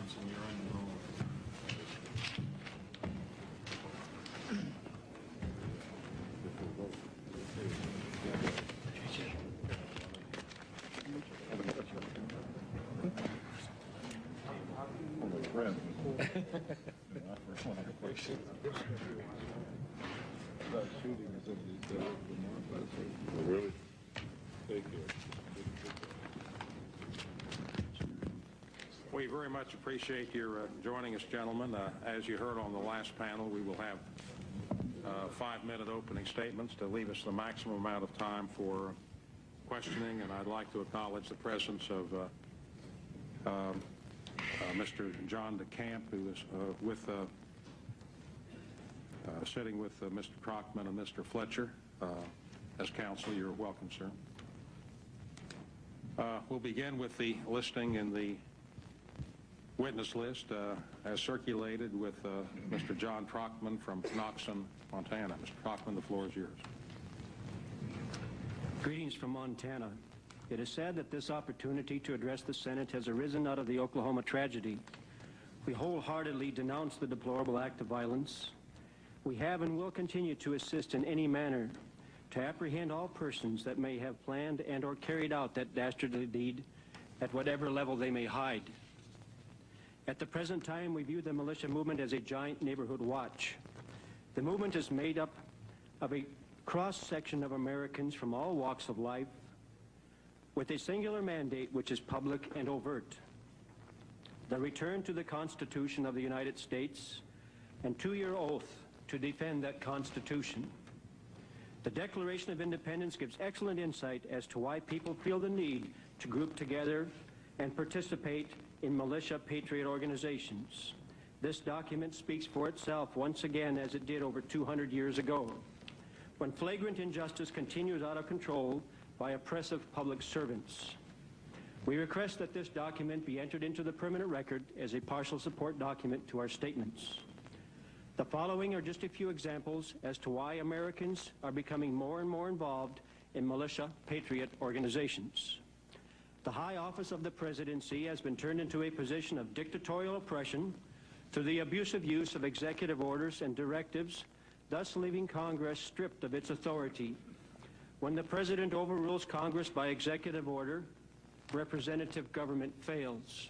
Johnson, you're on your own. Really? Thank you. We very much appreciate your joining us, gentlemen. As you heard on the last panel, we will have 5-minute opening statements to leave us the maximum amount of time for questioning, and I'd like to acknowledge the presence of Mr. John DeCamp, who is sitting with Mr. Crockman and Mr. Fletcher as counsel. You're welcome, sir. We'll begin with the listing in the witness list as circulated with Mr. John Crockman from Knoxon, Montana. Mr. Crockman, the floor is yours. Greetings from Montana. It is sad that this opportunity to address the Senate has arisen out of the Oklahoma tragedy. We wholeheartedly denounce the deplorable act of violence. We have and will continue to assist in any manner to apprehend all persons that may have planned and or carried out that dastardly deed at whatever level they may hide. At the present time, we view the militia movement as a giant neighborhood watch. The movement is made up of a cross-section of Americans from all walks of life with a singular mandate which is public and overt: the return to the Constitution of the United States and to your oath to defend that Constitution. The Declaration of Independence gives excellent insight as to why people feel the need to group together and participate in militia patriot organizations. This document speaks for itself once again, as it did over 200 years ago, when flagrant injustice continues out of control by oppressive public servants. We request that this document be entered into the permanent record as a partial support document to our statements. The following are just a few examples as to why Americans are becoming more and more involved in militia patriot organizations. The high office of the presidency has been turned into a position of dictatorial oppression through the abusive use of executive orders and directives, thus leaving Congress stripped of its authority. When the president overrules Congress by executive order, representative government fails.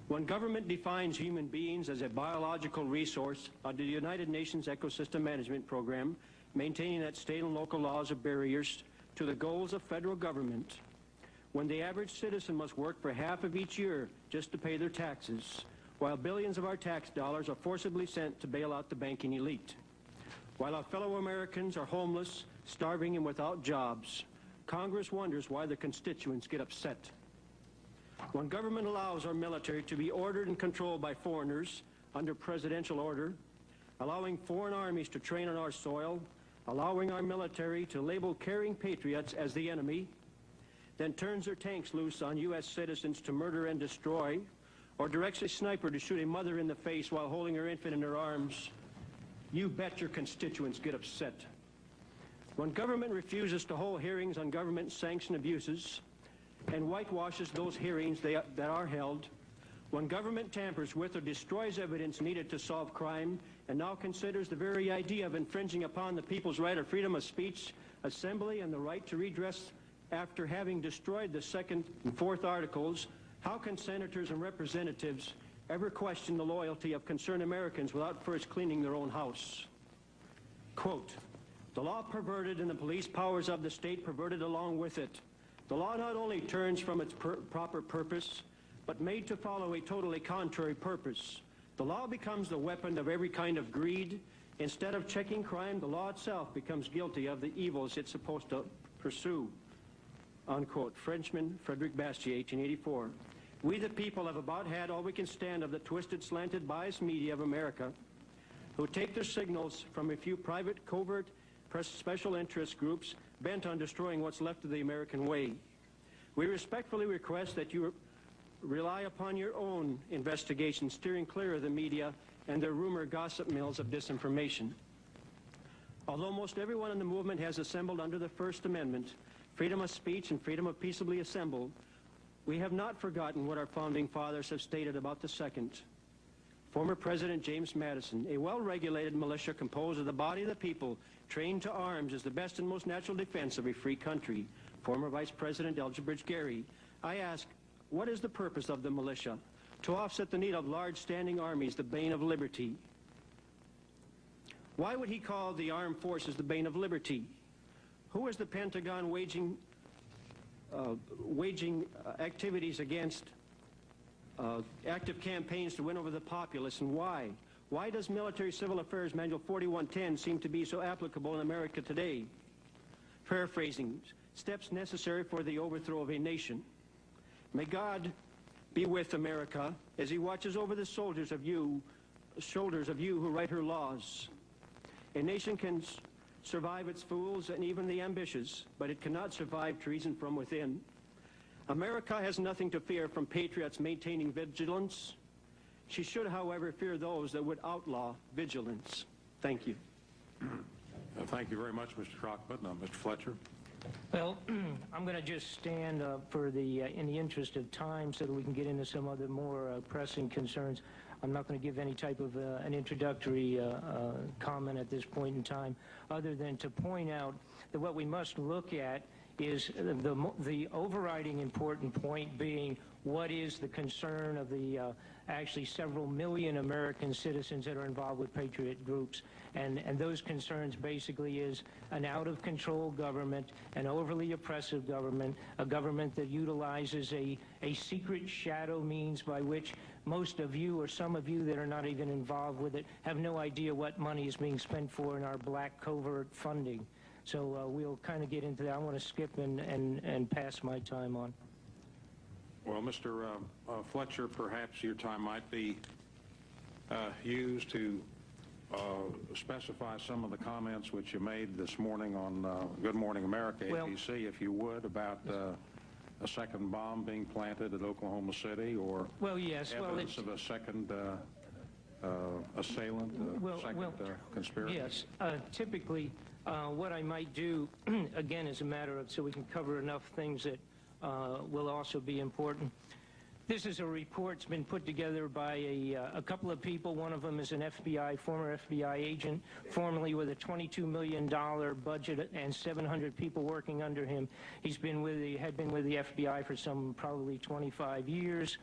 When government defines human beings as a biological resource under the United Nations Ecosystem Management Program, maintaining that state and local laws are barriers to the goals of federal government. When the average citizen must work for half of each year just to pay their taxes, while billions of our tax dollars are forcibly sent to bail out the banking elite. While our fellow Americans are homeless, starving, and without jobs, Congress wonders why their constituents get upset. When government allows our military to be ordered and controlled by foreigners under presidential order, allowing foreign armies to train on our soil, allowing our military to label caring patriots as the enemy, then turns their tanks loose on U.S. citizens to murder and destroy, or directs a sniper to shoot a mother in the face while holding her infant in her arms, you bet your constituents get upset. When government refuses to hold hearings on government-sanctioned abuses and whitewashes those hearings that are held, when government tampers with or destroys evidence needed to solve crime and now considers the very idea of infringing upon the people's right of freedom of speech, assembly, and the right to redress after having destroyed the Second and Fourth Articles, how can senators and representatives ever question the loyalty of concerned Americans without first cleaning their own house? Quote, the law perverted and the police powers of the state perverted along with it. The law not only turns from its proper purpose, but made to follow a totally contrary purpose. The law becomes the weapon of every kind of greed. Instead of checking crime, the law itself becomes guilty of the evils it's supposed to pursue. Unquote. Frenchman Frederick Bastiat, 1884. We the people have about had all we can stand of the twisted, slanted, biased media of America, who take their signals from a few private, covert, special interest groups bent on destroying what's left of the American way. We respectfully request that you rely upon your own investigation, steering clear of the media and their rumor gossip mills of disinformation. Although most everyone in the movement has assembled under the First Amendment, freedom of speech and freedom of peaceably assemble, We have not forgotten what our founding fathers have stated about the second. Former President James Madison, a well-regulated militia composed of the body of the people trained to arms is the best and most natural defense of a free country. Former Vice President Elginbridge Gary. I ask, what is the purpose of the militia? To offset the need of large standing armies, the bane of liberty. Why would he call the armed forces the bane of liberty? Who is the Pentagon waging activities against active campaigns to win over the populace, and why? Why does Military Civil Affairs Manual 4110 seem to be so applicable in America today? Paraphrasing, steps necessary for the overthrow of a nation. May God be with America as he watches over the shoulders of you who write her laws. A nation can survive its fools and even the ambitious, but it cannot survive treason from within. America has nothing to fear from patriots maintaining vigilance. She should, however, fear those that would outlaw vigilance. Thank you. Thank you very much, Mr. Crockett. Now, Mr. Fletcher. Well, I'm going to just stand for in the interest of time so that we can get into some other more pressing concerns. I'm not going to give any type of an introductory comment at this point in time, other than to point out that what we must look at is the overriding important point being what is the concern of the actually several million American citizens that are involved with patriot groups. And those concerns basically is an out-of-control government, an overly oppressive government, a government that utilizes a secret shadow means by which most of you or some of you that are not even involved with it have no idea what money is being spent for in our black covert funding. So we'll kind of get into that. I want to skip and pass my time on. Well, Mr. Fletcher, perhaps your time might be used to specify some of the comments which you made this morning on Good Morning America, ABC, if you would, about a second bomb being planted at Oklahoma City, or evidence of a second assailant, conspiracy? Yes. Typically, what I might do, again, is a matter of, so we can cover enough things that will also be important. This is a report that's been put together by a couple of people. One of them is an former FBI agent, formerly with a $22 million budget and 700 people working under him. Had been with the FBI for some probably 25 years.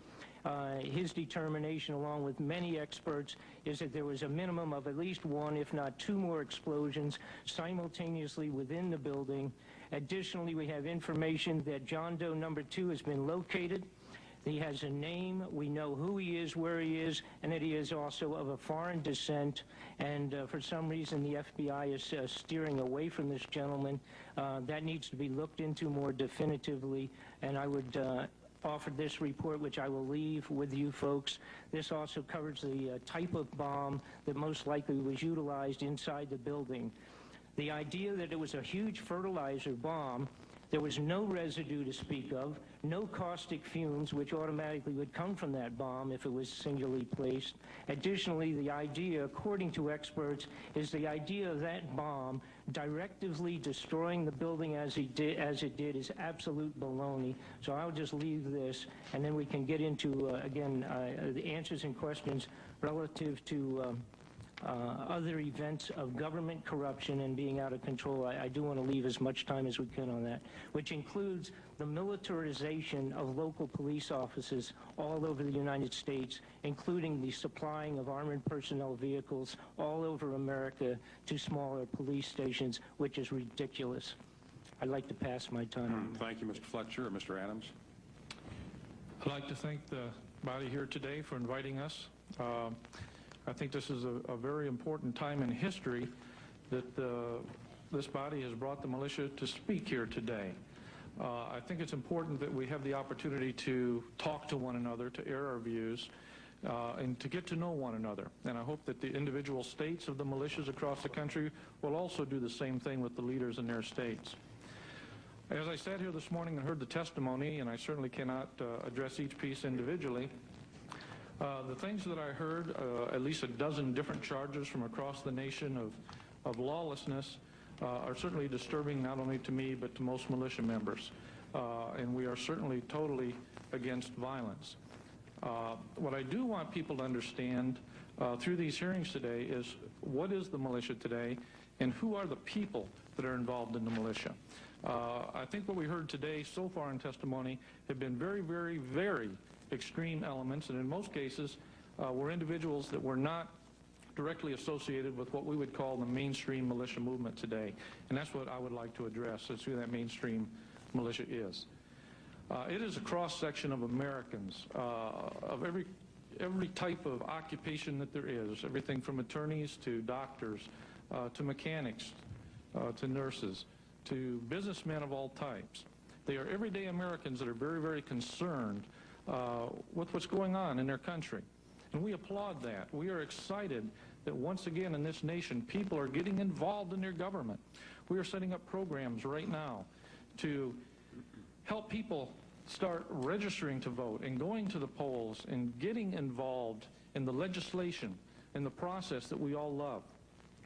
His determination, along with many experts, is that there was a minimum of at least one, if not two more explosions simultaneously within the building. Additionally, we have information that John Doe number 2 has been located. He has a name, we know who he is, where he is, and that he is also of a foreign descent. And for some reason, the FBI is steering away from this gentleman. That needs to be looked into more definitively, and I would offer this report, which I will leave with you folks. This also covers the type of bomb that most likely was utilized inside the building. The idea that it was a huge fertilizer bomb, there was no residue to speak of, no caustic fumes, which automatically would come from that bomb if it was singularly placed. Additionally, the idea, according to experts, is the idea of that bomb directively destroying the building as it did is absolute baloney. So I'll just leave this, and then we can get into, again, the answers and questions relative to other events of government corruption and being out of control. I do want to leave as much time as we can on that, which includes the militarization of local police offices all over the United States, including the supplying of armored personnel vehicles all over America to smaller police stations, which is ridiculous. I'd like to pass my time. Thank you, Mr. Fletcher. Mr. Adams. I'd like to thank the body here today for inviting us. I think this is a very important time in history that this body has brought the militia to speak here today. I think it's important that we have the opportunity to talk to one another, to air our views, and to get to know one another. And I hope that the individual states of the militias across the country will also do the same thing with the leaders in their states. As I sat here this morning and heard the testimony, and I certainly cannot address each piece individually, the things that I heard, at least a dozen different charges from across the nation of lawlessness, are certainly disturbing not only to me but to most militia members. And we are certainly totally against violence. What I do want people to understand through these hearings today is what is the militia today and who are the people that are involved in the militia. I think what we heard today so far in testimony have been very, very, very extreme elements, and in most cases were individuals that were not directly associated with what we would call the mainstream militia movement today. And that's what I would like to address, is who that mainstream militia is. It is a cross-section of Americans, of every type of occupation that there is, everything from attorneys to doctors, to mechanics, to nurses, to businessmen of all types. They are everyday Americans that are very, very concerned with what's going on in their country. And we applaud that. We are excited that once again in this nation, people are getting involved in their government. We are setting up programs right now to help people start registering to vote and going to the polls and getting involved in the legislation and the process that we all love.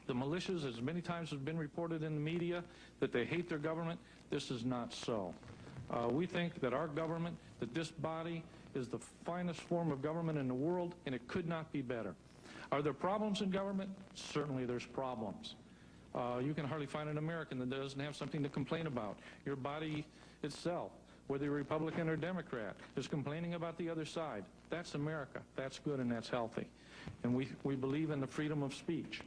The militias, as many times has been reported in the media, that they hate their government. This is not so. We think that our government, that this body is the finest form of government in the world, and it could not be better. Are there problems in government? Certainly there's problems. You can hardly find an American that doesn't have something to complain about. Your body itself, whether you're Republican or Democrat, is complaining about the other side. That's America. That's good and that's healthy. And we believe in the freedom of speech.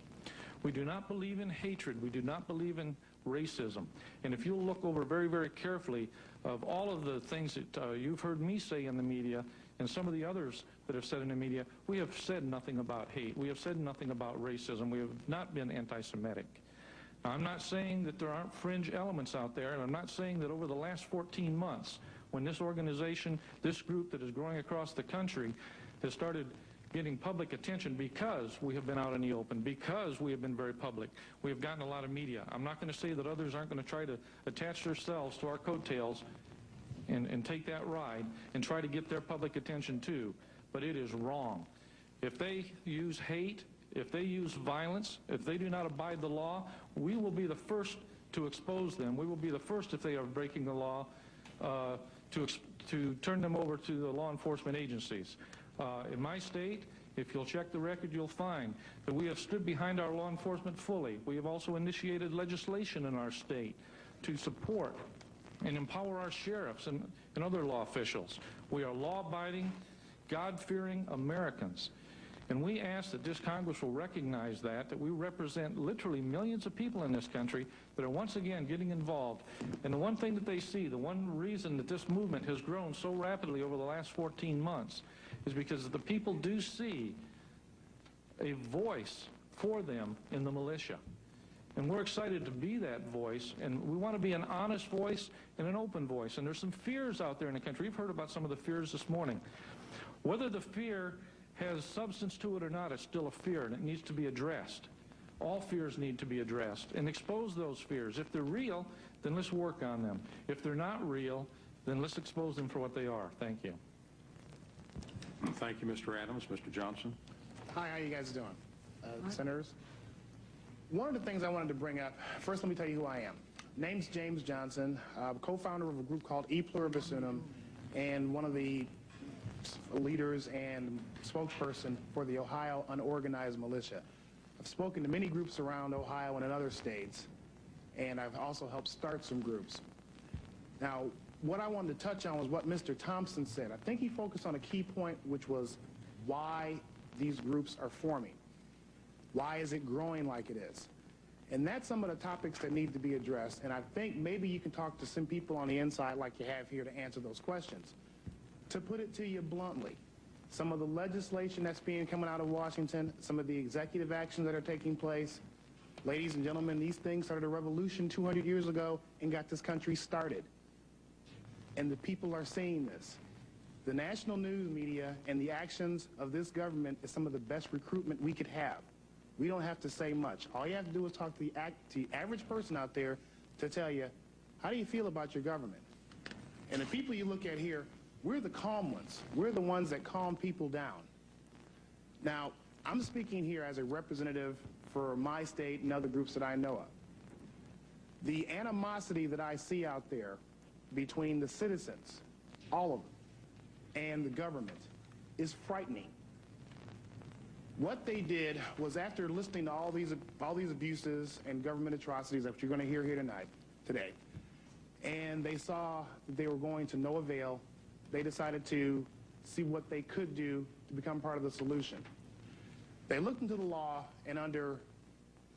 We do not believe in hatred. We do not believe in racism. And if you'll look over very, very carefully of all of the things that you've heard me say in the media and some of the others that have said in the media, we have said nothing about hate. We have said nothing about racism. We have not been anti-Semitic. Now, I'm not saying that there aren't fringe elements out there, and I'm not saying that over the last 14 months, when this organization, this group that is growing across the country, has started getting public attention because we have been out in the open, because we have been very public. We have gotten a lot of media. I'm not going to say that others aren't going to try to attach themselves to our coattails and take that ride and try to get their public attention too, but it is wrong. If they use hate, if they use violence, if they do not abide the law, we will be the first to expose them. We will be the first, if they are breaking the law, to turn them over to the law enforcement agencies. In my state, if you'll check the record, you'll find that we have stood behind our law enforcement fully. We have also initiated legislation in our state to support and empower our sheriffs and other law officials. We are law-abiding, God-fearing Americans. And we ask that this Congress will recognize that we represent literally millions of people in this country that are once again getting involved. And the one thing that they see, the one reason that this movement has grown so rapidly over the last 14 months is because the people do see a voice for them in the militia. And we're excited to be that voice, and we want to be an honest voice and an open voice. And there's some fears out there in the country. You've heard about some of the fears this morning. Whether the fear has substance to it or not, it's still a fear, and it needs to be addressed. All fears need to be addressed and expose those fears. If they're real, then let's work on them. If they're not real, then let's expose them for what they are. Thank you. Thank you, Mr. Adams. Mr. Johnson. Hi, how you guys doing? Senators? One of the things I wanted to bring up, first let me tell you who I am. Name's James Johnson, co-founder of a group called E Pluribus Unum, and one of the leaders and spokesperson for the Ohio Unorganized Militia. I've spoken to many groups around Ohio and in other states, and I've also helped start some groups. Now, what I wanted to touch on was what Mr. Thompson said. I think he focused on a key point, which was why these groups are forming. Why is it growing like it is? And that's some of the topics that need to be addressed, and I think maybe you can talk to some people on the inside like you have here to answer those questions. To put it to you bluntly, some of the legislation that's coming out of Washington, some of the executive actions that are taking place, ladies and gentlemen, these things started a revolution 200 years ago and got this country started. And the people are seeing this. The national news media and the actions of this government is some of the best recruitment we could have. We don't have to say much. All you have to do is talk to the average person out there to tell you, how do you feel about your government? And the people you look at here, we're the calm ones. We're the ones that calm people down. Now, I'm speaking here as a representative for my state and other groups that I know of. The animosity that I see out there between the citizens, all of them, and the government is frightening. What they did was, after listening to all these abuses and government atrocities that you're going to hear here today, and they saw that they were going to no avail, they decided to see what they could do to become part of the solution. They looked into the law, and under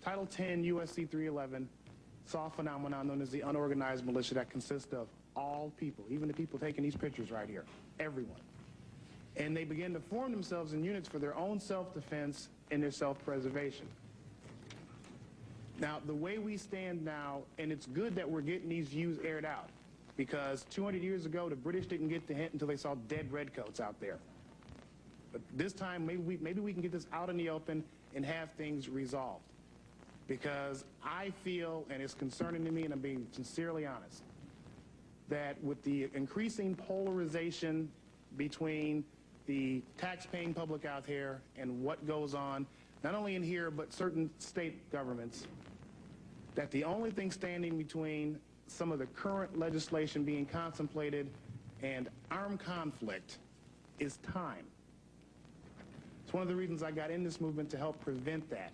Title 10 U.S.C. 311, saw a phenomenon known as the unorganized militia that consists of all people, even the people taking these pictures right here, everyone. And they began to form themselves in units for their own self-defense and their self-preservation. Now, the way we stand now, and it's good that we're getting these views aired out, because 200 years ago, the British didn't get the hint until they saw dead redcoats out there. But this time, maybe we can get this out in the open and have things resolved. Because I feel, and it's concerning to me, and I'm being sincerely honest, that with the increasing polarization between the tax-paying public out here and what goes on, not only in here, but certain state governments, that the only thing standing between some of the current legislation being contemplated and armed conflict is time. It's one of the reasons I got in this movement, to help prevent that.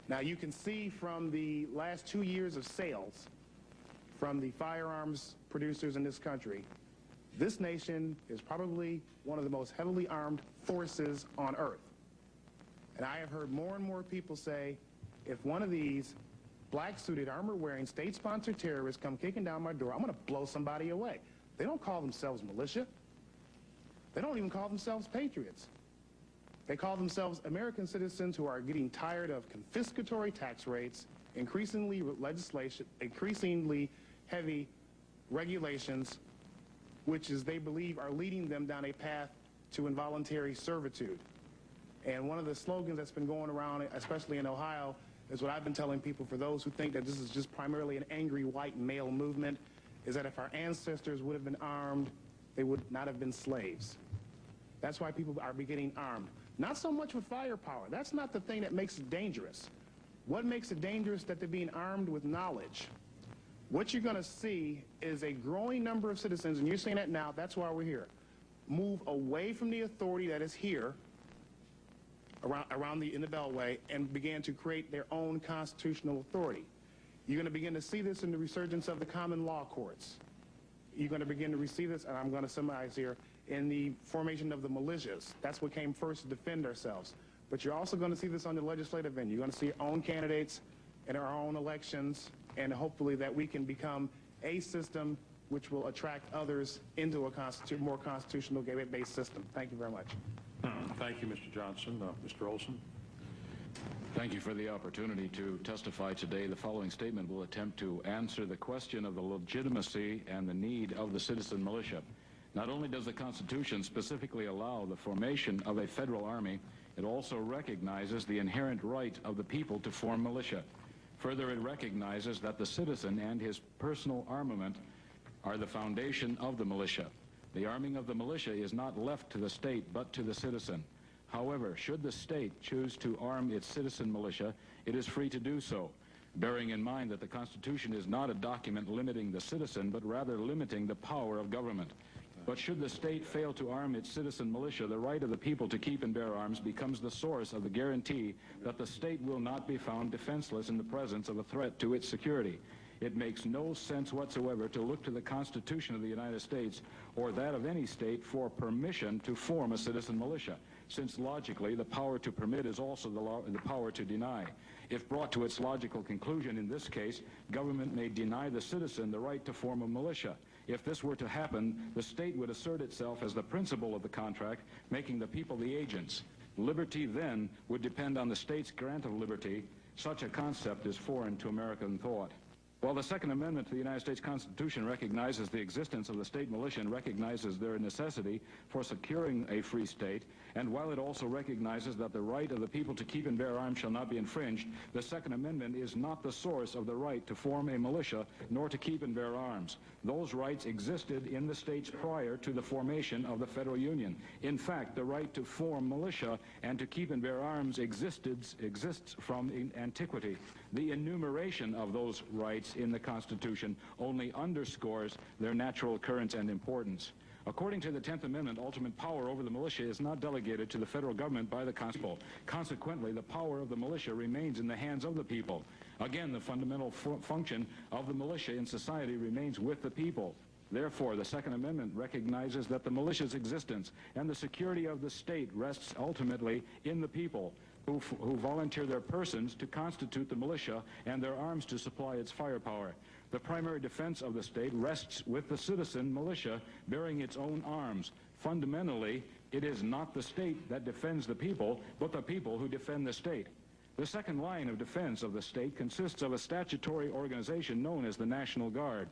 Now, you can see from the last 2 years of sales from the firearms producers in this country, this nation is probably one of the most heavily armed forces on earth. And I have heard more and more people say, if one of these black-suited, armor-wearing, state-sponsored terrorists come kicking down my door, I'm going to blow somebody away. They don't call themselves militia. They don't even call themselves patriots. They call themselves American citizens who are getting tired of confiscatory tax rates, increasingly heavy regulations, which is, they believe, are leading them down a path to involuntary servitude. And one of the slogans that's been going around, especially in Ohio, is what I've been telling people, for those who think that this is just primarily an angry white male movement, is that if our ancestors would have been armed, they would not have been slaves. That's why people are getting armed. Not so much with firepower. That's not the thing that makes it dangerous. What makes it dangerous is that they're being armed with knowledge. What you're going to see is a growing number of citizens, and you're seeing that now, that's why we're here, move away from the authority that is here in the Beltway and begin to create their own constitutional authority. You're going to begin to see this in the resurgence of the common law courts. You're going to begin to receive this, and I'm going to summarize here, in the formation of the militias. That's what came first, to defend ourselves. But you're also going to see this on the legislative venue. You're going to see our own candidates in our own elections, and hopefully that we can become a system which will attract others into a more constitutional-based system. Thank you very much. Thank you, Mr. Johnson. Mr. Olson. Thank you for the opportunity to testify today. The following statement will attempt to answer the question of the legitimacy and the need of the citizen militia. Not only does the Constitution specifically allow the formation of a federal army, it also recognizes the inherent right of the people to form militia. Further, it recognizes that the citizen and his personal armament are the foundation of the militia. The arming of the militia is not left to the state, but to the citizen. However, should the state choose to arm its citizen militia, it is free to do so, bearing in mind that the Constitution is not a document limiting the citizen, but rather limiting the power of government. But should the state fail to arm its citizen militia, the right of the people to keep and bear arms becomes the source of the guarantee that the state will not be found defenseless in the presence of a threat to its security. It makes no sense whatsoever to look to the Constitution of the United States or that of any state for permission to form a citizen militia, since logically the power to permit is also the power to deny. If brought to its logical conclusion in this case, government may deny the citizen the right to form a militia. If this were to happen, the state would assert itself as the principal of the contract, making the people the agents. Liberty then would depend on the state's grant of liberty. Such a concept is foreign to American thought. While the Second Amendment to the United States Constitution recognizes the existence of the state militia and recognizes their necessity for securing a free state, and while it also recognizes that the right of the people to keep and bear arms shall not be infringed, the Second Amendment is not the source of the right to form a militia nor to keep and bear arms. Those rights existed in the states prior to the formation of the Federal Union. In fact, the right to form militia and to keep and bear arms exists from antiquity. The enumeration of those rights in the Constitution only underscores their natural occurrence and importance. According to the 10th Amendment, ultimate power over the militia is not delegated to the federal government by the Constitution. Consequently, the power of the militia remains in the hands of the people. Again, the fundamental function of the militia in society remains with the people. Therefore, the Second Amendment recognizes that the militia's existence and the security of the state rests ultimately in the people, who volunteer their persons to constitute the militia and their arms to supply its firepower. The primary defense of the state rests with the citizen militia bearing its own arms. Fundamentally, it is not the state that defends the people, but the people who defend the state. The second line of defense of the state consists of a statutory organization known as the National Guard.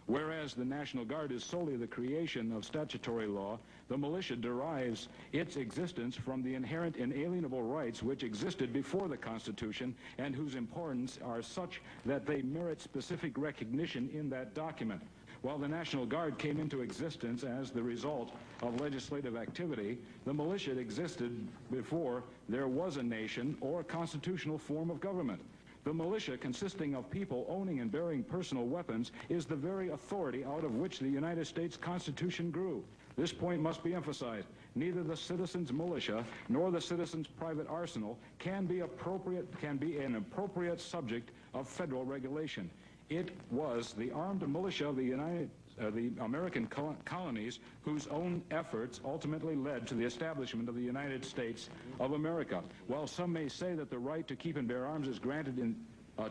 Whereas the National Guard is solely the creation of statutory law, the militia derives its existence from the inherent inalienable rights which existed before the Constitution and whose importance are such that they merit specific recognition in that document. While the National Guard came into existence as the result of legislative activity, the militia existed before there was a nation or a constitutional form of government. The militia, consisting of people owning and bearing personal weapons, is the very authority out of which the United States Constitution grew. This point must be emphasized. Neither the citizen's militia nor the citizen's private arsenal can be an appropriate subject of federal regulation. It was the armed militia of the American colonies whose own efforts ultimately led to the establishment of the United States of America. While some may say that the right to keep and bear arms is granted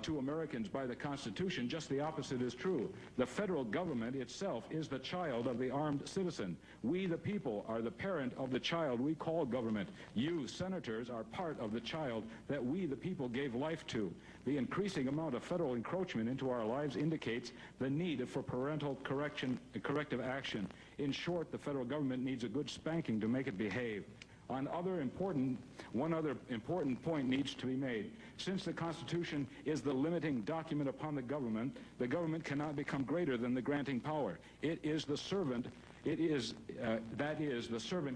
to Americans by the Constitution, just the opposite is true. The federal government itself is the child of the armed citizen. We, the people, are the parent of the child we call government. You, senators, are part of the child that we, the people, gave life to. The increasing amount of federal encroachment into our lives indicates the need for parental corrective action. In short, the federal government needs a good spanking to make it behave. One other important point needs to be made. Since the Constitution is the limiting document upon the government cannot become greater than the granting power. The servant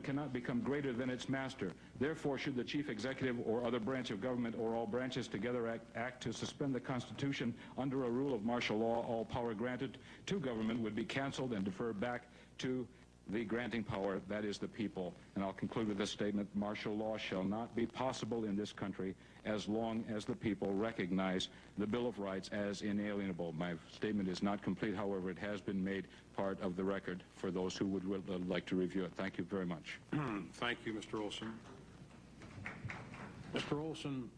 cannot become greater than its master. Therefore, should the chief executive or other branch of government or all branches together act to suspend the Constitution under a rule of martial law, all power granted to government would be canceled and deferred back to the granting power, that is the people. And I'll conclude with this statement: martial law shall not be possible in this country as long as the people recognize the Bill of Rights as inalienable. My statement is not complete, however, it has been made part of the record for those who would like to review it. Thank you very much. Thank you, Mr. Olson. Mr. Olson,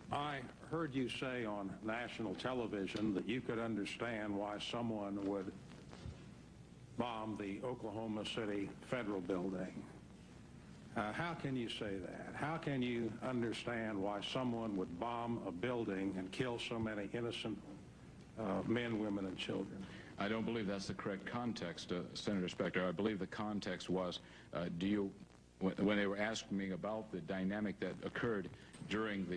I heard you say on national television that you could understand why someone would bomb the Oklahoma City Federal Building. How can you say that? How can you understand why someone would bomb a building and kill so many innocent men, women, and children? I don't believe that's the correct context, Senator Specter. I believe the context was, when they were asking me about the dynamic that occurred during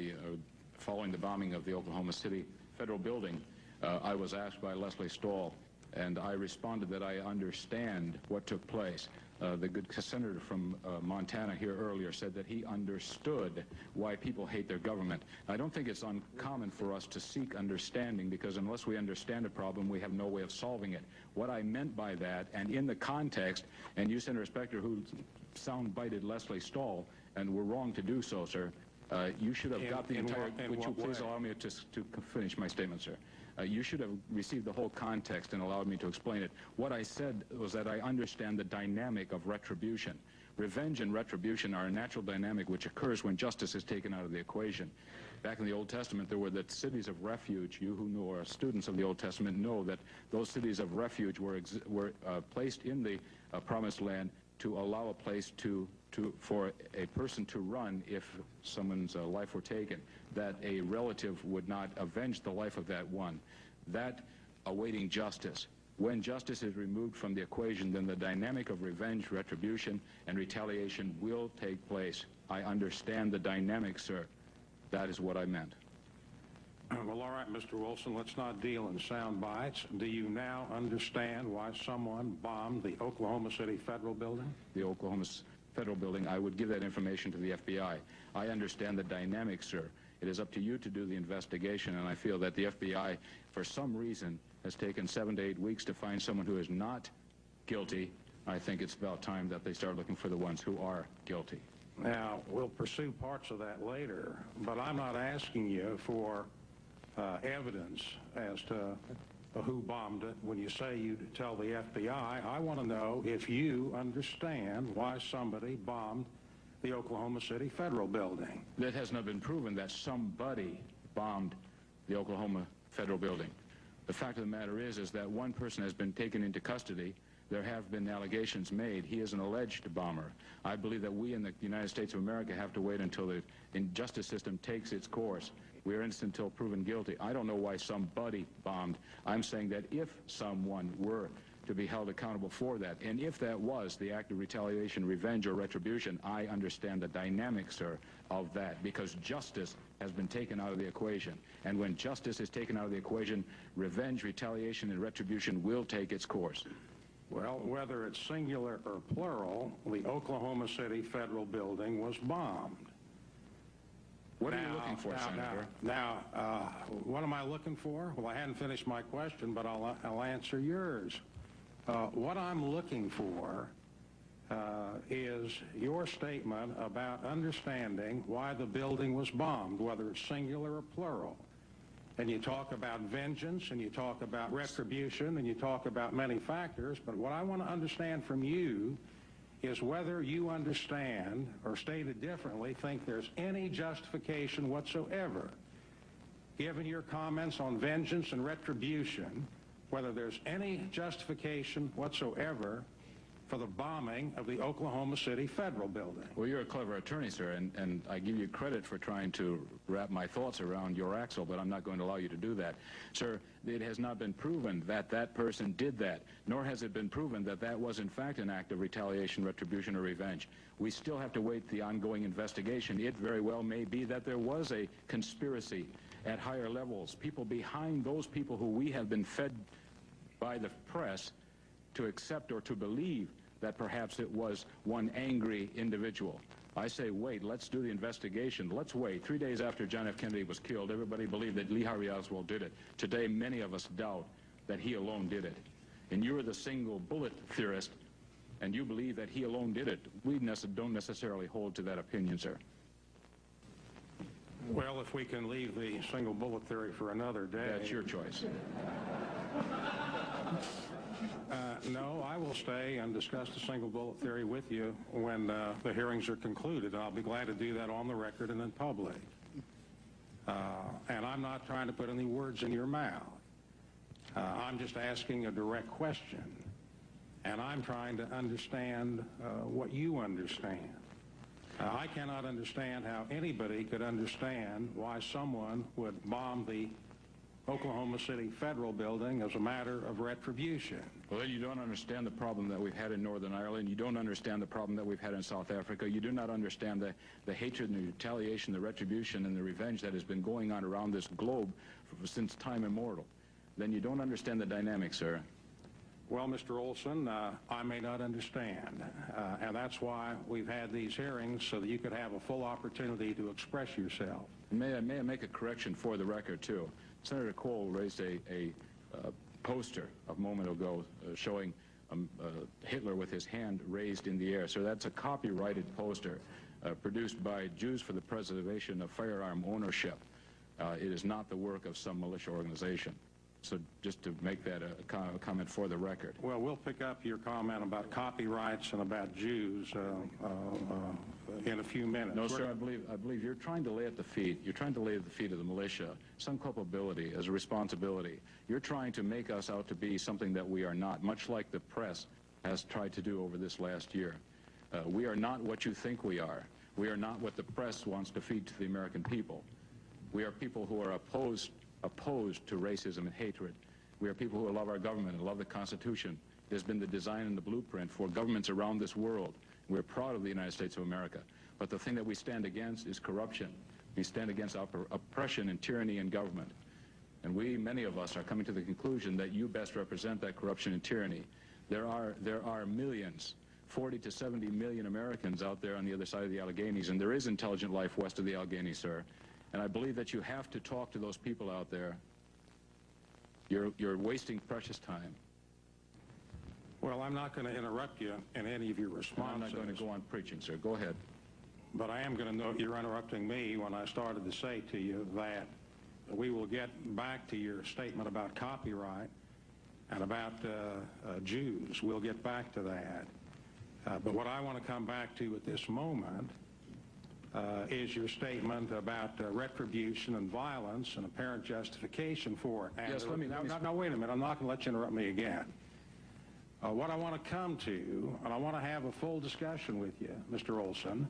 following the bombing of the Oklahoma City Federal Building, I was asked by Leslie Stahl, and I responded that I understand what took place. The good senator from Montana here earlier said that he understood why people hate their government. I don't think it's uncommon for us to seek understanding, because unless we understand a problem, we have no way of solving it. What I meant by that, and in the context, and you, Senator Specter, who sound-bited Leslie Stahl, and were wrong to do so, sir, you should have got the entire... Would you please allow me to finish my statement, sir? You should have received the whole context and allowed me to explain it. What I said was that I understand the dynamic of retribution. Revenge and retribution are a natural dynamic which occurs when justice is taken out of the equation. Back in the Old Testament, there were the cities of refuge. You who are students of the Old Testament know that those cities of refuge were placed in the Promised Land to allow a place for a person to run if someone's life were taken, that a relative would not avenge the life of that one. That awaiting justice. When justice is removed from the equation, then the dynamic of revenge, retribution, and retaliation will take place. I understand the dynamic, sir. That is what I meant. Well, all right, Mr. Wilson, let's not deal in sound bites. Do you now understand why someone bombed the Oklahoma City Federal Building? The Oklahoma Federal Building, I would give that information to the FBI. I understand the dynamic, sir. It is up to you to do the investigation, and I feel that the FBI, for some reason, has taken 7 to 8 weeks to find someone who is not guilty I think it's about time that they start looking for the ones who are guilty. Now, we'll pursue parts of that later, but I'm not asking you for evidence as to who bombed it. When you say you tell the FBI, I want to know if you understand why somebody bombed the Oklahoma City Federal Building. That has not been proven that somebody bombed the Oklahoma Federal Building. The fact of the matter is that one person has been taken into custody. There have been allegations made. He is an alleged bomber. I believe that we in the United States of America have to wait until the justice system takes its course. We are innocent until proven guilty. I don't know why somebody bombed. I'm saying that if someone were to be held accountable for that, and if that was the act of retaliation, revenge, or retribution, I understand the dynamics, sir, of that, because justice has been taken out of the equation. And when justice is taken out of the equation, revenge, retaliation, and retribution will take its course. Well, whether it's singular or plural, the Oklahoma City Federal Building was bombed. What are you looking for, Senator? What am I looking for? Well, I hadn't finished my question, but I'll answer yours. What I'm looking for is your statement about understanding why the building was bombed, whether it's singular or plural. And you talk about vengeance, and you talk about retribution, and you talk about many factors, but what I want to understand from you is whether you understand, or stated differently, think there's any justification whatsoever, given your comments on vengeance and retribution, whether there's any justification whatsoever for the bombing of the Oklahoma City Federal Building. Well, you're a clever attorney, sir, and I give you credit for trying to wrap my thoughts around your axle, but I'm not going to allow you to do that. Sir, it has not been proven that that person did that, nor has it been proven that that was in fact an act of retaliation, retribution, or revenge. We still have to wait the ongoing investigation. It very well may be that there was a conspiracy at higher levels, people behind those people who we have been fed by the press to accept or to believe that perhaps it was one angry individual. I say wait, let's do the investigation. Let's wait. 3 days after John F. Kennedy was killed, everybody believed that Lee Harvey Oswald did it. Today, many of us doubt that he alone did it. And you're the single bullet theorist, and you believe that he alone did it. We don't necessarily hold to that opinion, sir. Well, if we can leave the single bullet theory for another day. That's your choice. No, I will stay and discuss the single bullet theory with you when the hearings are concluded. I'll be glad to do that on the record and in public. And I'm not trying to put any words in your mouth. I'm just asking a direct question. And I'm trying to understand what you understand. I cannot understand how anybody could understand why someone would bomb the Oklahoma City Federal Building as a matter of retribution. Well, you don't understand the problem that we've had in Northern Ireland. You don't understand the problem that we've had in South Africa. You do not understand the hatred and the retaliation, the retribution and the revenge that has been going on around this globe since time immemorial. Then you don't understand the dynamics, sir. Well, Mr. Olson, I may not understand, and that's why we've had these hearings, so that you could have a full opportunity to express yourself. May I make a correction for the record, too? Senator Cole raised a poster a moment ago showing Hitler with his hand raised in the air. So that's a copyrighted poster produced by Jews for the Preservation of Firearm Ownership. It is not the work of some militia organization. So just to make that a comment for the record. Well, we'll pick up your comment about copyrights and about Jews in a few minutes. No, sir, I believe you're trying to lay at the feet. You're trying to lay at the feet of the militia some culpability as a responsibility. You're trying to make us out to be something that we are not, much like the press has tried to do over this last year. We are not what you think we are. We are not what the press wants to feed to the American people. We are people who are opposed to racism and hatred. We are people who love our government and love the Constitution. It has been the design and the blueprint for governments around this world. We're proud of the United States of America. But the thing that we stand against is corruption. We stand against oppression and tyranny in government. And many of us, are coming to the conclusion that you best represent that corruption and tyranny. There are millions, 40 to 70 million Americans out there on the other side of the Alleghenies, and there is intelligent life west of the Alleghenies, sir. And I believe that you have to talk to those people out there. You're wasting precious time. Well, I'm not going to interrupt you in any of your responses. I'm not going to go on preaching, sir. Go ahead. But I am going to note you're interrupting me when I started to say to you that we will get back to your statement about copyright and about Jews. We'll get back to that. But what I want to come back to at this moment is your statement about retribution and violence and apparent justification for it. And Yes, now, wait a minute. I'm not going to let you interrupt me again. What I want to come to, and I want to have a full discussion with you, Mr. Olson,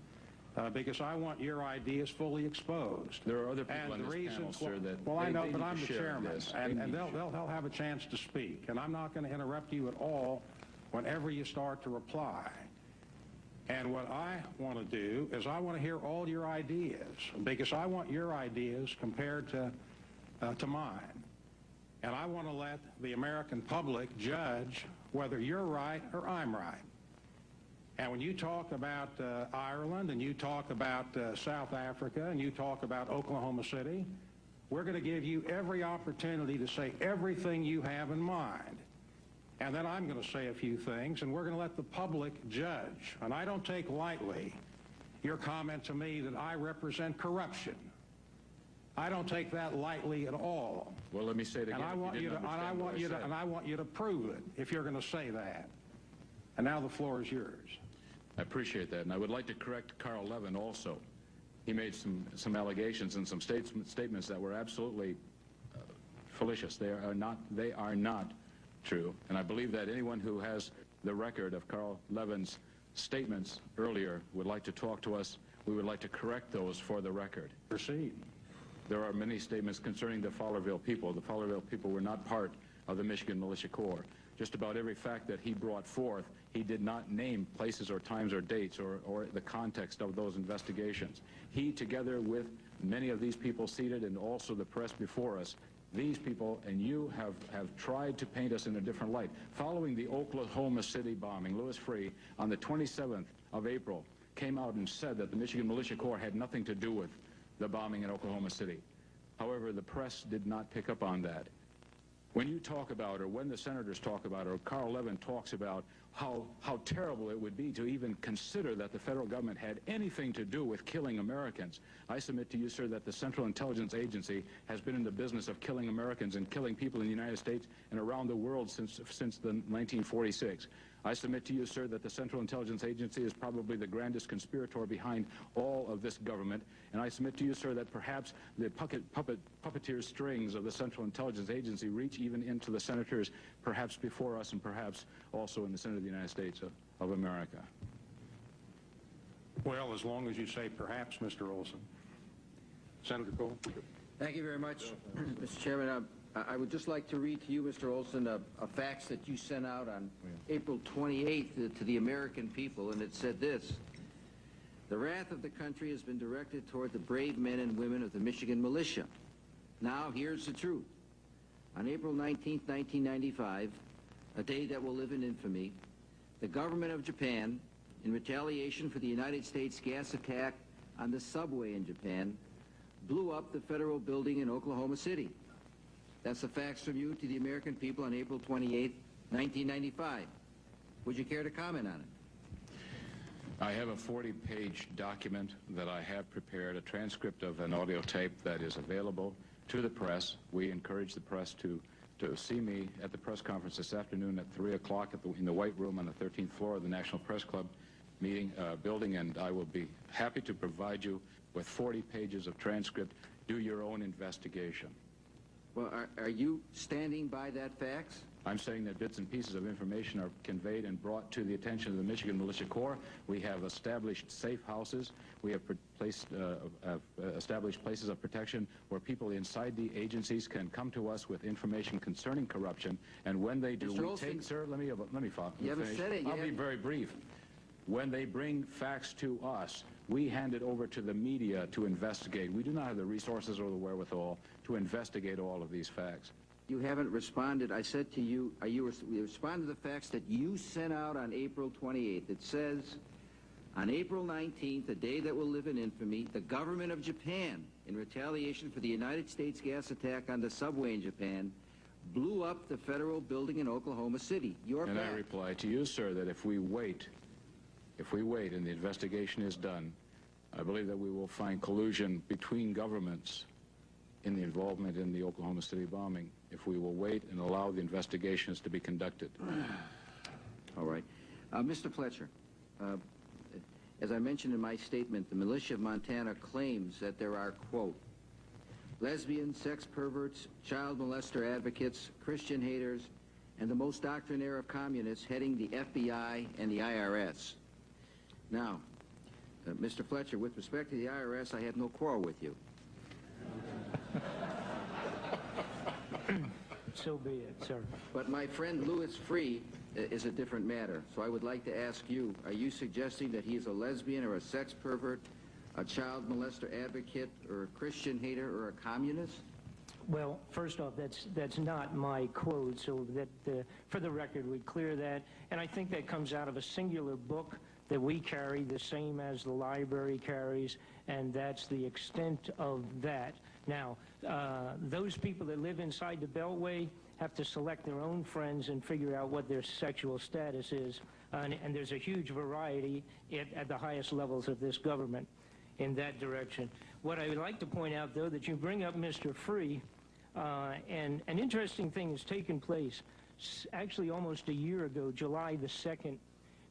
because I want your ideas fully exposed. There are other people on this panel, sir, that well, I know, they but need I'm to the share chairman, this. and they'll have a chance to speak, and I'm not going to interrupt you at all whenever you start to reply. And what I want to do is I want to hear all your ideas, because I want your ideas compared to mine. And I want to let the American public judge whether you're right or I'm right. And when you talk about Ireland and you talk about South Africa and you talk about Oklahoma City, we're going to give you every opportunity to say everything you have in mind. And then I'm going to say a few things, and we're going to let the public judge. And I don't take lightly your comment to me that I represent corruption. I don't take that lightly at all. Well, let me say it again. And I want you to prove it if you're going to say that. And now the floor is yours. I appreciate that, and I would like to correct Carl Levin also. He made some allegations and some statements that were absolutely fallacious. They are not true, and I believe that anyone who has the record of Carl Levin's statements earlier would like to talk to us. We would like to correct those for the record. Proceed. There are many statements concerning the Fowlerville people. The Fowlerville people were not part of the Michigan Militia Corps. Just about every fact that he brought forth, he did not name places or times or dates or the context of those investigations. He, together with many of these people seated and also the press before us, these people and you have tried to paint us in a different light. Following the Oklahoma City bombing, Louis Freeh, on the 27th of April, came out and said that the Michigan Militia Corps had nothing to do with the bombing in Oklahoma City. However, the press did not pick up on that. When you talk about, or when the senators talk about, or Carl Levin talks about how terrible it would be to even consider that the federal government had anything to do with killing Americans, I submit to you, sir, that the Central Intelligence Agency has been in the business of killing Americans and killing people in the United States and around the world since the 1946. I submit to you, sir, that the Central Intelligence Agency is probably the grandest conspirator behind all of this government. And I submit to you, sir, that perhaps the puppeteer strings of the Central Intelligence Agency reach even into the senators, perhaps before us and perhaps also in the Senate of the United States of America. Well, as long as you say perhaps, Mr. Olson. Senator Cole. Thank you very much, Mr. Chairman. I would just like to read to you, Mr. Olson, a fax that you sent out on April 28th to the American people, and it said this: "The wrath of the country has been directed toward the brave men and women of the Michigan Militia. Now, here's the truth. On April 19th, 1995, a day that will live in infamy, the government of Japan, in retaliation for the United States gas attack on the subway in Japan, blew up the federal building in Oklahoma City." That's a fax from you to the American people on April 28, 1995. Would you care to comment on it? I have a 40-page document that I have prepared, a transcript of an audio tape that is available to the press. We encourage the press to see me at the press conference this afternoon at 3 o'clock in the White Room on the 13th floor of the National Press Club building, and I will be happy to provide you with 40 pages of transcript. Do your own investigation. Well, are you standing by that fax? I'm saying that bits and pieces of information are conveyed and brought to the attention of the Michigan Militia Corps. We have established safe houses. We have established places of protection where people inside the agencies can come to us with information concerning corruption. And when they do, Mr. Olson, sir, let me finish. You haven't said it yet. I'll be very brief. When they bring facts to us, we hand it over to the media to investigate. We do not have the resources or the wherewithal to investigate all of these facts. You haven't responded. I said to you, you responded to the fax that you sent out on April 28th. It says, on April 19th, a day that will live in infamy, the government of Japan, in retaliation for the United States gas attack on the subway in Japan, blew up the federal building in Oklahoma City. Your And I fact. reply to you, sir, that if we wait and the investigation is done, I believe that we will find collusion between governments in the involvement in the Oklahoma City bombing if we will wait and allow the investigations to be conducted. All right. Mr. Fletcher, as I mentioned in my statement, the militia of Montana claims that there are, quote, lesbians, sex perverts, child molester advocates, Christian haters, and the most doctrinaire of communists heading the FBI and the IRS. Now, Mr. Fletcher, with respect to the IRS, I have no quarrel with you. So be it, sir. But my friend Louis Freeh is a different matter. So I would like to ask you, are you suggesting that he is a lesbian or a sex pervert, a child molester advocate, or a Christian hater, or a communist? Well, first off, that's not my quote, so that for the record we clear that. And I think that comes out of a singular book that we carry, the same as the library carries, and that's the extent of that. Now, those people that live inside the Beltway have to select their own friends and figure out what their sexual status is, and there's a huge variety at the highest levels of this government in that direction. What I would like to point out, though, that you bring up Mr. Freeh, and an interesting thing has taken place actually almost a year ago, July the 2nd.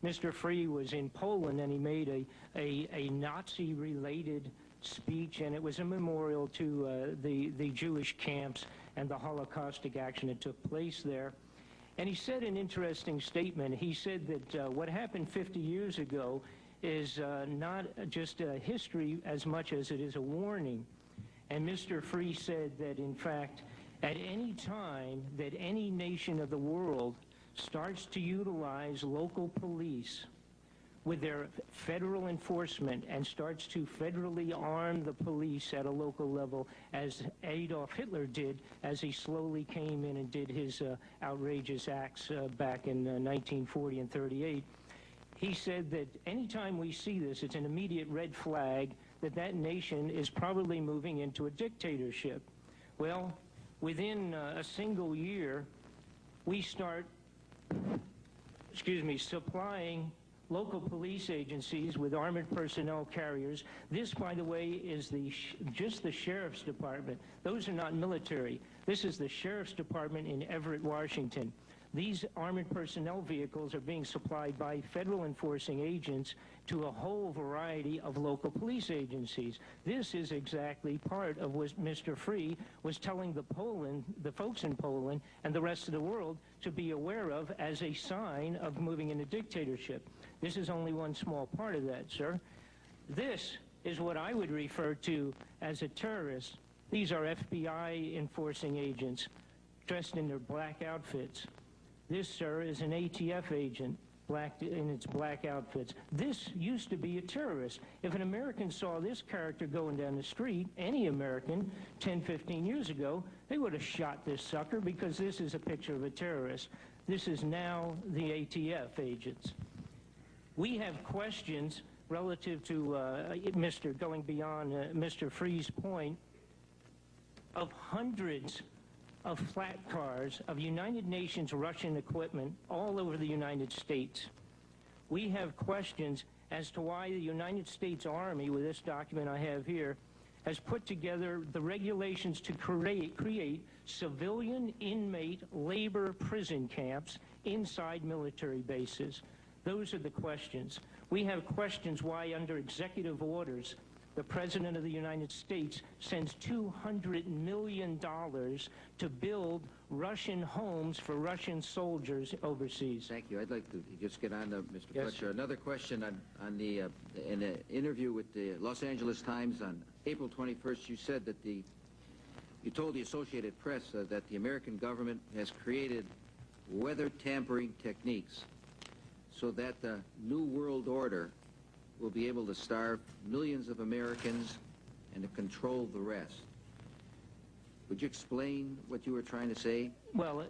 Mr. Freeh was in Poland, and he made a Nazi-related speech, and it was a memorial to the Jewish camps and the Holocaustic action that took place there. And he said an interesting statement. He said that what happened 50 years ago is not just a history as much as it is a warning. And Mr. Freeh said that, in fact, at any time that any nation of the world starts to utilize local police with their federal enforcement and starts to federally arm the police at a local level, as Adolf Hitler did as he slowly came in and did his outrageous acts back in 1940 and 38, he said that anytime we see this, it's an immediate red flag that that nation is probably moving into a dictatorship. Well, within a single year, we start, supplying local police agencies with armored personnel carriers. This, by the way, is just the sheriff's department. Those are not military. This is the sheriff's department in Everett, Washington. These armored personnel vehicles are being supplied by federal enforcing agents to a whole variety of local police agencies. This is exactly part of what Mr. Freeh was telling the folks in Poland and the rest of the world to be aware of as a sign of moving into dictatorship. This is only one small part of that, sir. This is what I would refer to as a terrorist. These are FBI enforcing agents dressed in their black outfits. This, sir, is an ATF agent in its black outfits. This used to be a terrorist. If an American saw this character going down the street, any American, 10, 15 years ago, they would have shot this sucker because this is a picture of a terrorist. This is now the ATF agents. We have questions relative to going beyond Mr. Freeh's point of hundreds of flat cars of United Nations Russian equipment all over the United States. We have questions as to why the United States Army, with this document I have here, has put together the regulations to create civilian inmate labor prison camps inside military bases. Those are the questions. We have questions why, under executive orders, the President of the United States sends $200 million to build Russian homes for Russian soldiers overseas. Thank you. I'd like to just get on to Mr. Yes. Fletcher. Another question in an interview with the Los Angeles Times on April 21st, you said that you told the Associated Press that the American government has created weather tampering techniques so that the New World Order will be able to starve millions of Americans and to control the rest. Would you explain what you were trying to say? Well,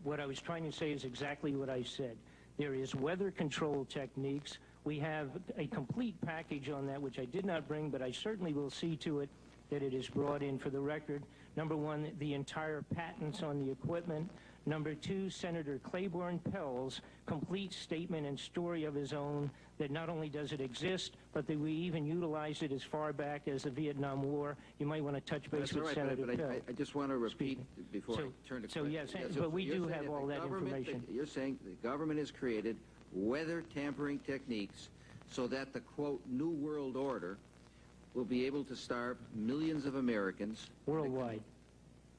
what I was trying to say is exactly what I said. There is weather control techniques. We have a complete package on that, which I did not bring, but I certainly will see to it that it is brought in for the record. Number one, the entire patents on the equipment. Number two, Senator Claiborne Pell's complete statement and story of his own that not only does it exist, but that we even utilized it as far back as the Vietnam War. You might want to touch base with Senator Pell. I just want to repeat before I turn to questions. Yes, but we do have all that information. You're saying the government has created weather tampering techniques so that the, quote, New World Order will be able to starve millions of Americans. Worldwide.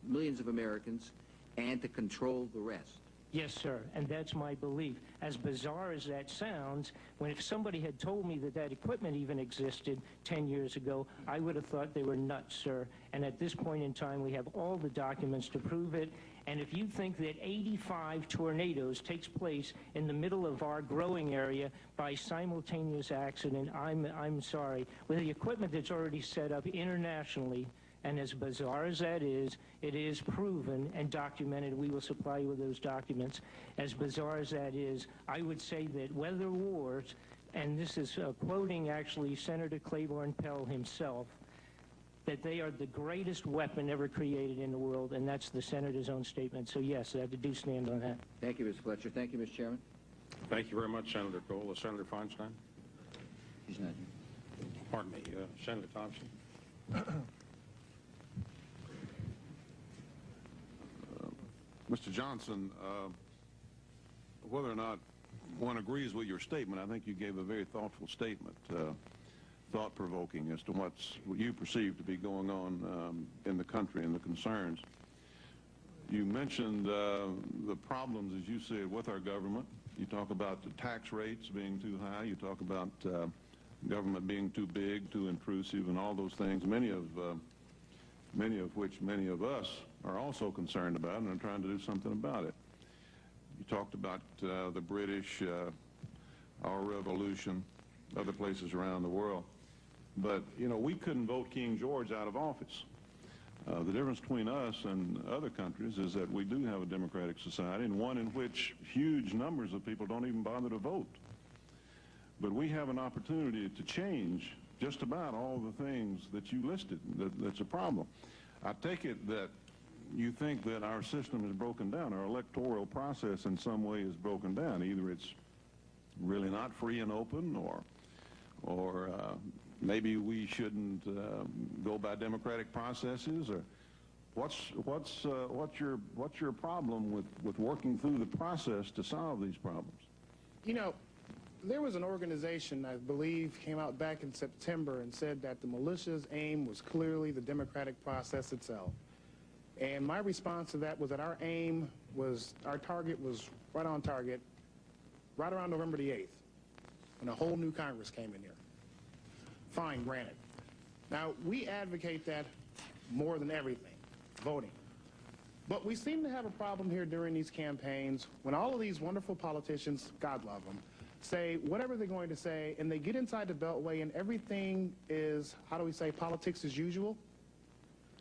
Millions of Americans, and to control the rest. Yes, sir, and that's my belief. As bizarre as that sounds, if somebody had told me that that equipment even existed 10 years ago, I would have thought they were nuts, sir. And at this point in time, we have all the documents to prove it. And if you think that 85 tornadoes takes place in the middle of our growing area by simultaneous accident, I'm sorry. With the equipment that's already set up internationally, and as bizarre as that is, it is proven and documented. We will supply you with those documents. As bizarre as that is, I would say that weather wars, and this is quoting actually Senator Claiborne Pell himself, that they are the greatest weapon ever created in the world, and that's the Senator's own statement. So yes, I do stand on that. Thank you, Mr. Fletcher. Thank you, Mr. Chairman. Thank you very much, Senator Cole. Senator Feinstein? He's not here. Pardon me, Senator Thompson? Mr. Johnson, whether or not one agrees with your statement, I think you gave a very thoughtful statement, thought-provoking as to what you perceive to be going on in the country and the concerns. You mentioned the problems, as you said, with our government. You talk about the tax rates being too high. You talk about government being too big, too intrusive, and all those things, many of which many of us are also concerned about and are trying to do something about it. You talked about the British, our revolution, other places around the world. But, you know, we couldn't vote King George out of office. The difference between us and other countries is that we do have a democratic society, and one in which huge numbers of people don't even bother to vote. But we have an opportunity to change just about all the things that you listed that's a problem. I take it that you think that our system is broken down, our electoral process in some way is broken down. Either it's really not free and open, or maybe we shouldn't go by democratic processes, or what's your problem with working through the process to solve these problems? You know, there was an organization, I believe, came out back in September and said that the militia's aim was clearly the democratic process itself. And my response to that was that our aim was, our target was right on target, right around November the 8th, when a whole new Congress came in here. Fine, granted. Now, we advocate that more than everything, voting. But we seem to have a problem here during these campaigns when all of these wonderful politicians, God love them, say whatever they're going to say, and they get inside the Beltway and everything is, how do we say, politics as usual.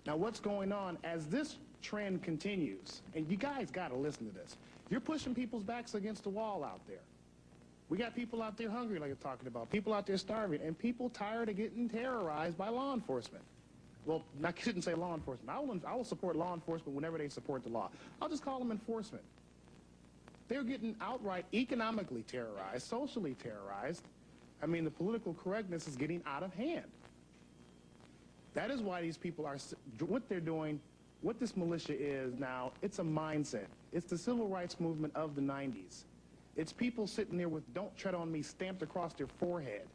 Now what's going on as this trend continues, and you guys got to listen to this, you're pushing people's backs against the wall out there. We got people out there hungry, like you're talking about, people out there starving, and people tired of getting terrorized by law enforcement. Well, I shouldn't say law enforcement. I will support law enforcement whenever they support the law. I'll just call them enforcement. They're getting outright economically terrorized, socially terrorized. I mean, the political correctness is getting out of hand. That is why these people are, what they're doing, what this militia is now, it's a mindset. It's the civil rights movement of the 90s. It's people sitting there with "Don't tread on me" stamped across their forehead.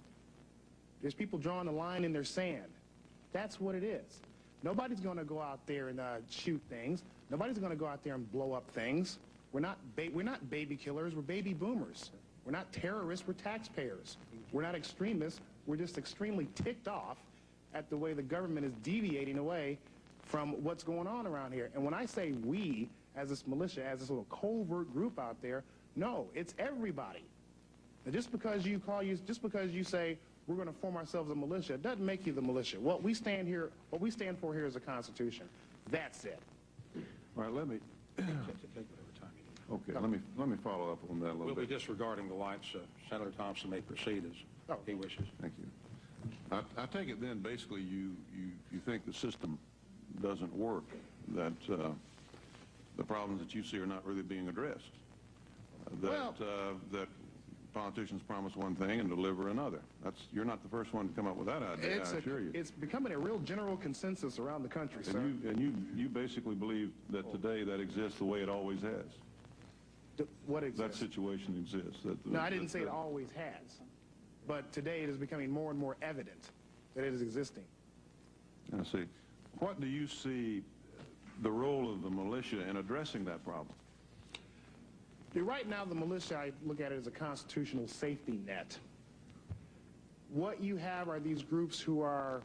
There's people drawing a line in their sand. That's what it is. Nobody's going to go out there and shoot things. Nobody's going to go out there and blow up things. We're not baby killers, we're baby boomers. We're not terrorists, we're taxpayers. We're not extremists, we're just extremely ticked off at the way the government is deviating away from what's going on around here. And when I say we, as this militia, as this little covert group out there, no, it's everybody. Now, just because you say we're going to form ourselves a militia, it doesn't make you the militia. What we stand for here is a constitution. That's it. All right, let me follow up on that a little bit. We'll be disregarding the lights. Senator Thompson may proceed as he wishes. Thank you. I take it then basically you think the system doesn't work, that the problems that you see are not really being addressed, that politicians promise one thing and deliver another. You're not the first one to come up with that idea, I assure you. It's becoming a real general consensus around the country, sir. And you basically believe that today that exists the way it always has. What exists? That situation exists. No, I didn't say it always has. But today it is becoming more and more evident that it is existing. I see. What do you see the role of the militia in addressing that problem? Right now, the militia, I look at it as a constitutional safety net. What you have are these groups who are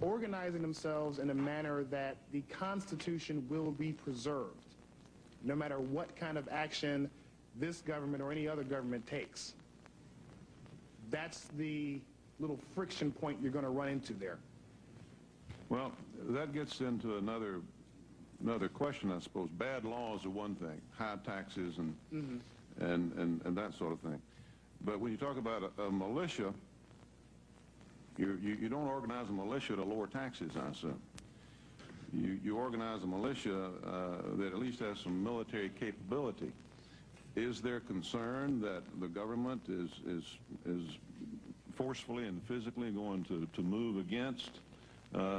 organizing themselves in a manner that the Constitution will be preserved, no matter what kind of action this government or any other government takes. That's the little friction point you're going to run into there. Well, that gets into another question, I suppose. Bad laws are one thing, high taxes and that sort of thing. But when you talk about a militia, you don't organize a militia to lower taxes, I assume. You organize a militia that at least has some military capability. Is there concern that the government is forcefully and physically going to move against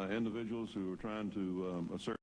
individuals who are trying to assert